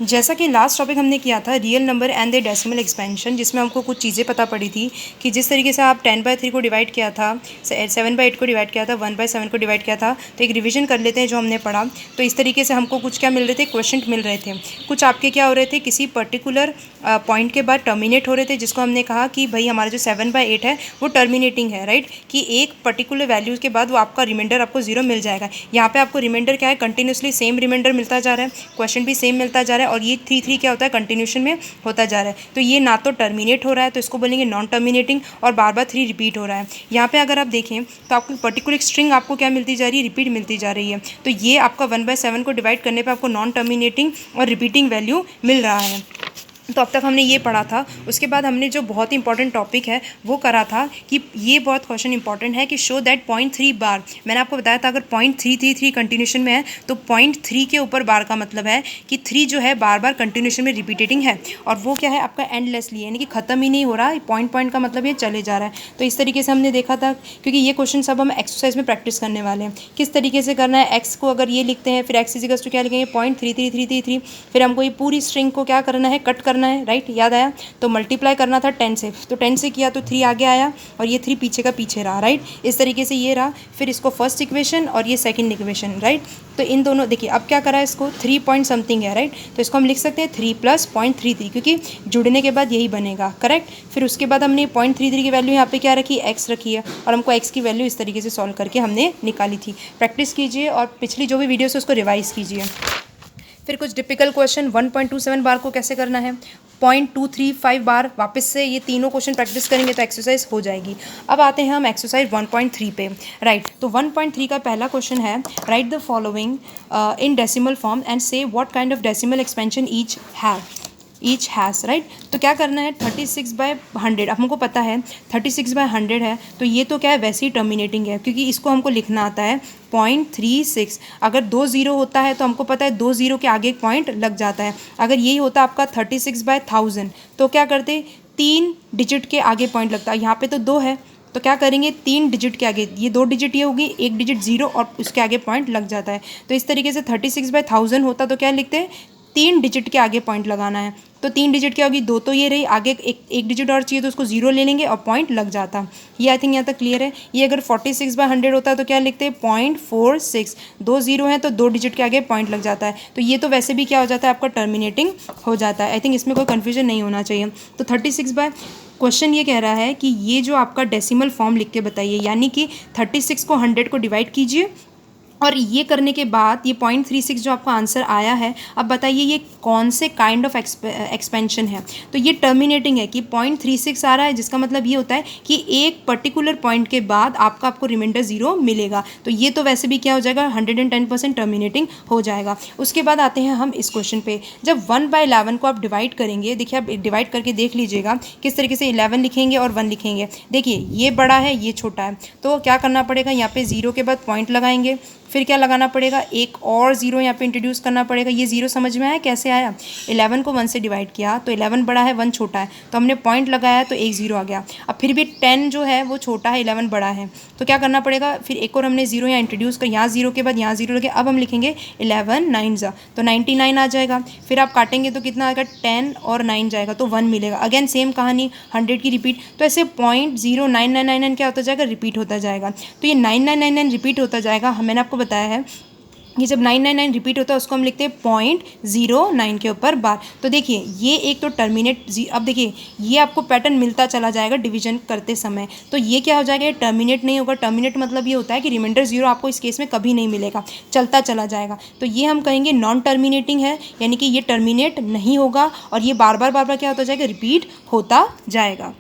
जैसा कि last topic हमने किया था real number and the decimal expansion, जिसमें हमको कुछ चीज़ें पता पड़ी थी कि जिस तरीके से आप 10/3 को डिवाइड किया था, 7/8 को डिवाइड किया था, 1/7 को डिवाइड किया था। तो एक रिवीजन कर लेते हैं जो हमने पढ़ा। तो इस तरीके से हमको कुछ क्या मिल रहे थे, क्वेश्चन मिल रहे थे। कुछ आपके क्या हो रहे थे, किसी पर्टिकुलर पॉइंट के बाद टर्मिनेट हो रहे थे, जिसको हमने कहा कि भाई हमारा जो 7/8 है वो टर्मिनेटिंग है, राइट। कि एक पर्टिकुलर वैल्यूज़ के बाद वो आपका रिमाइंडर आपको 0 मिल जाएगा। यहाँ पे आपको रिमाइंडर क्या है, कंटिन्यूसली सेम रिमाइंडर मिलता जा रहा है, क्वेश्चन भी सेम मिलता जा रहा है, और ये 3 क्या होता है, कंटिन्यूशन में होता जा रहा है। तो ये ना तो टर्मिनेट हो रहा है, तो इसको बोलेंगे नॉन टर्मिनेटिंग, और बार बार 3 रिपीट हो रहा है। यहाँ पे अगर आप देखें तो आपको पर्टिकुलर स्ट्रिंग आपको क्या मिलती जा रही है, रिपीट मिलती जा रही है। तो ये आपका 1/7 को डिवाइड करने पे आपको नॉन टर्मिनेटिंग और रिपीटिंग वैल्यू मिल रहा है। तो अब तक हमने ये पढ़ा था। उसके बाद हमने जो बहुत ही इंपॉर्टेंट टॉपिक है वो करा था कि ये बहुत क्वेश्चन इंपॉर्टेंट है कि शो दैट 0.3 बार। मैंने आपको बताया था अगर 0.333 कंटिन्यूशन में है तो 0.3 के ऊपर बार का मतलब है कि 3 जो है बार बार कंटिन्यूशन में रिपीटेटिंग है, और वो क्या है आपका एंडलेसली, यानी कि ख़त्म ही नहीं हो रहा है। पॉइंट का मतलब ये चले जा रहा है। तो इस तरीके से हमने देखा था, क्योंकि ये क्वेश्चन सब हम एक्सरसाइज में प्रैक्टिस करने वाले हैं। किस तरीके से करना है, एक्स को अगर ये लिखते हैं फिर एक्स इजिकल्स टू क्या लिखेंगे, 0.33333, फिर हमको ये पूरी स्ट्रिंग को क्या करना है, कट करना है, राइट। याद आया। तो मल्टीप्लाई करना था 10 से, तो 10 से किया तो 3 आगे आया, और ये 3 पीछे का पीछे रहा, राइट। इस तरीके से ये रहा। फिर इसको फर्स्ट इक्वेशन और ये सेकंड इक्वेशन, राइट। तो इन दोनों देखिए अब क्या करा है, इसको 3 पॉइंट समथिंग है, राइट। तो इसको हम लिख सकते हैं 3 + 0.33, क्योंकि जुड़ने के बाद यही बनेगा, करेक्ट। फिर उसके बाद हमने 0.33 की वैल्यू यहाँ पे क्या रखी, एक्स रखी है, और हमको एक्स की वैल्यू इस तरीके से सॉल्व करके हमने निकाली थी। प्रैक्टिस कीजिए और पिछली जो भी वीडियो है उसको रिवाइज कीजिए। फिर कुछ टिपिकल क्वेश्चन, 1.27 बार को कैसे करना है, 0.235 बार, वापस से ये तीनों क्वेश्चन प्रैक्टिस करेंगे तो एक्सरसाइज हो जाएगी। अब आते हैं हम एक्सरसाइज 1.3 पे, राइट। तो 1.3 का पहला क्वेश्चन है, write the following in decimal form and say what kind of decimal expansion each has, right. तो क्या करना है, 36/100, अब हमको पता है 36/100 है, तो ये तो क्या है वैसे ही टर्मिनेटिंग है, क्योंकि इसको हमको लिखना आता है 0.36। अगर 2 0 होता है तो हमको पता है 2 0 के आगे एक पॉइंट लग जाता है। अगर यही होता आपका 36/1000 तो क्या करते, 3 डिजिट के आगे पॉइंट लगता है। यहाँ पे तो 2 है, तो क्या करेंगे, 3 डिजिट के आगे, ये 2 डिजिट ये होगी, 1 डिजिट 0 और उसके आगे पॉइंट लग जाता है। तो इस तरीके से 36/1000 होता तो क्या लिखते हैं, 3 डिजिट के आगे पॉइंट लगाना है। तो 3 डिजिट क्या होगी, 2 तो ये रही, आगे एक डिजिट और चाहिए तो उसको 0 ले लेंगे और पॉइंट लग जाता। ये आई थिंक यहाँ तक क्लियर है। ये अगर 46/100 होता है तो क्या लिखते हैं, 0.46, 2 0 हैं तो 2 डिजिट के आगे पॉइंट लग जाता है। तो ये तो वैसे भी क्या हो जाता है, आपका टर्मिनेटिंग हो जाता है। आई थिंक इसमें कोई कन्फ्यूजन नहीं होना चाहिए। तो 36 क्वेश्चन ये कह रहा है कि ये जो आपका डेसिमल फॉर्म लिख के बताइए, यानी कि 36 को 100 को डिवाइड कीजिए, और ये करने के बाद ये 0.36 जो आपका आंसर आया है, अब बताइए ये कौन से काइंड ऑफ एक्सपेंशन है। तो ये टर्मिनेटिंग है कि 0.36 आ रहा है, जिसका मतलब ये होता है कि एक पर्टिकुलर पॉइंट के बाद आपको रिमाइंडर 0 मिलेगा। तो ये तो वैसे भी क्या हो जाएगा, 110% टर्मिनेटिंग हो जाएगा। उसके बाद आते हैं हम इस क्वेश्चन पे। जब 1/11 को आप डिवाइड करेंगे, देखिए आप डिवाइड करके देख लीजिएगा किस तरीके से 11 लिखेंगे और 1 लिखेंगे। देखिए ये बड़ा है, ये छोटा है, तो क्या करना पड़ेगा, यहाँ पे 0 के बाद पॉइंट लगाएंगे, फिर क्या लगाना पड़ेगा, एक और 0 यहाँ पे इंट्रोड्यूस करना पड़ेगा। ये 0 समझ में आया कैसे आया, 11 को 1 से डिवाइड किया तो 11 बड़ा है 1 छोटा है, तो हमने पॉइंट लगाया तो एक 0 आ गया। अब फिर भी 10 जो है वो छोटा है, 11 बड़ा है, तो क्या करना पड़ेगा, फिर एक और हमने 0 यहाँ इंट्रोड्यूस कर, यहाँ 0 के बाद यहाँ 0 लगे। अब हम लिखेंगे 11 9 तो 99 आ जाएगा। फिर आप काटेंगे तो कितना आएगा, 10 और 9 जाएगा तो 1 मिलेगा। अगेन सेम कहानी, 100 की रिपीट। तो ऐसे 0.099999 क्या होता जाएगा, रिपीट होता जाएगा। तो ये 9999 रिपीट होता जाएगा। मैंने आपको बताया है कि जब 999 रिपीट होता है उसको हम लिखते हैं 0.09 के ऊपर बार। तो देखिए ये एक तो टर्मिनेट, अब देखिए ये आपको पैटर्न मिलता चला जाएगा डिवीजन करते समय। तो ये क्या हो जाएगा, टर्मिनेट नहीं होगा। टर्मिनेट मतलब ये होता है कि रिमाइंडर 0 आपको इस केस में कभी नहीं मिलेगा, चलता चला जाएगा। तो ये हम कहेंगे नॉन टर्मिनेटिंग है, यानी कि ये टर्मिनेट नहीं होगा और ये बार बार क्या होता जाएगा, रिपीट होता जाएगा।